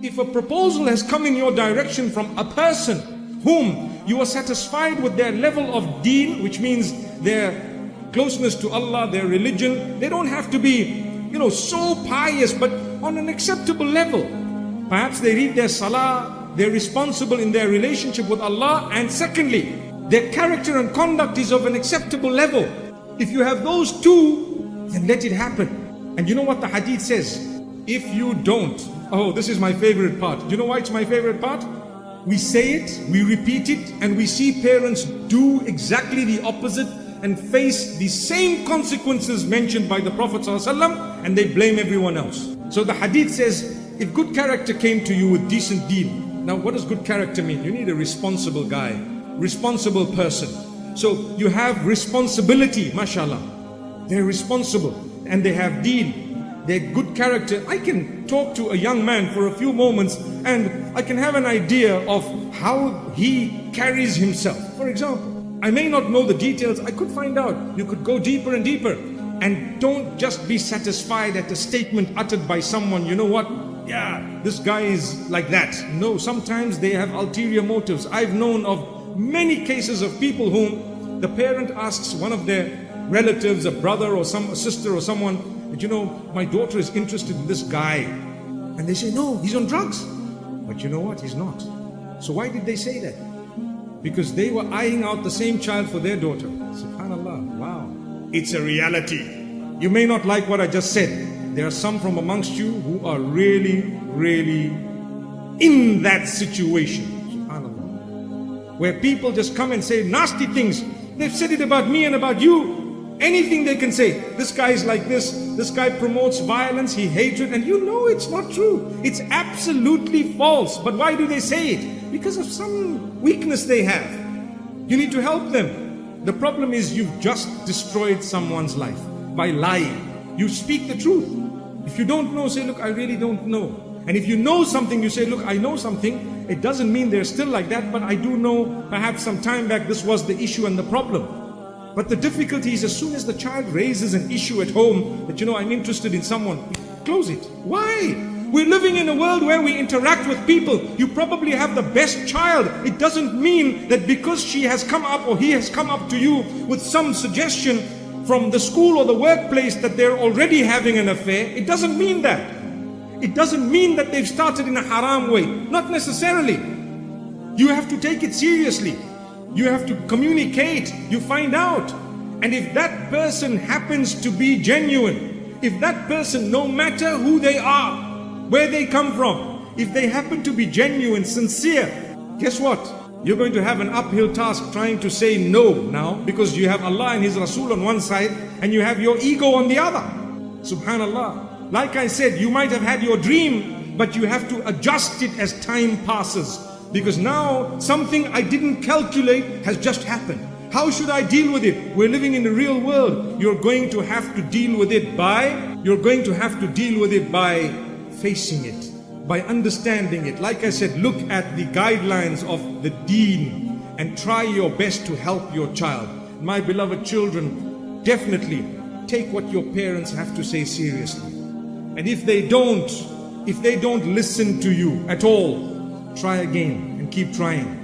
If a proposal has come in your direction from a person whom you are satisfied with their level of deen, which means their closeness to Allah, their religion, they don't have to be, so pious, but on an acceptable level. Perhaps they read their salah, they're responsible in their relationship with Allah, and secondly, their character and conduct is of an acceptable level. If you have those two, then let it happen. And you know what the hadith says? If you don't, oh, this is my favorite part. Do you know why it's my favorite part? We say it, we repeat it, and we see parents do exactly the opposite and face the same consequences mentioned by the Prophet ﷺ, and they blame everyone else. So the hadith says, if good character came to you with decent deen. Now what does good character mean? You need a responsible guy, responsible person. So you have responsibility, mashallah. They're responsible and they have deen. They're good character. I can talk to a young man for a few moments and I can have an idea of how he carries himself. For example, I may not know the details, I could find out. You could go deeper and deeper. And don't just be satisfied at a statement uttered by someone, you know what? Yeah, this guy is like that. No, sometimes they have ulterior motives. I've known of many cases of people whom the parent asks one of their relatives, a brother or a sister or someone, that my daughter is interested in this guy. And they say, no, he's on drugs. But you know what? He's not. So why did they say that? Because they were eyeing out the same child for their daughter. Subhanallah, wow. It's a reality. You may not like what I just said. There are some from amongst you who are really, really in that situation. Subhanallah. Where people just come and say nasty things. They've said it about me and about you. Anything they can say. This guy is like this guy promotes violence, he hates it, and you know it's not true. It's absolutely false. But why do they say it? Because of some weakness they have. You need to help them. The problem is you've just destroyed someone's life by lying. You speak the truth. If you don't know, say, look, I really don't know. And if you know something, you say, look, I know something. It doesn't mean they're still like that, but I do know perhaps some time back this was the issue and the problem. But the difficulty is as soon as the child raises an issue at home that, I'm interested in someone, close it. Why? We're living in a world where we interact with people. You probably have the best child. It doesn't mean that because she has come up or he has come up to you with some suggestion from the school or the workplace that they're already having an affair. It doesn't mean that. It doesn't mean that they've started in a haram way. Not necessarily. You have to take it seriously. You have to communicate. You find out. And if that person happens to be genuine, if that person, no matter who they are, where they come from, if they happen to be genuine, sincere, guess what? You're going to have an uphill task trying to say no now, because you have Allah and His Rasul on one side and you have your ego on the other. Subhanallah. Like I said, you might have had your dream, but you have to adjust it as time passes. Because now something I didn't calculate has just happened. How should I deal with it? We're living in the real world. You're going to have to deal with it by facing it, by understanding it. Like I said, look at the guidelines of the deen and try your best to help your child. My beloved children, definitely take what your parents have to say seriously. And if they don't listen to you at all, try again and keep trying.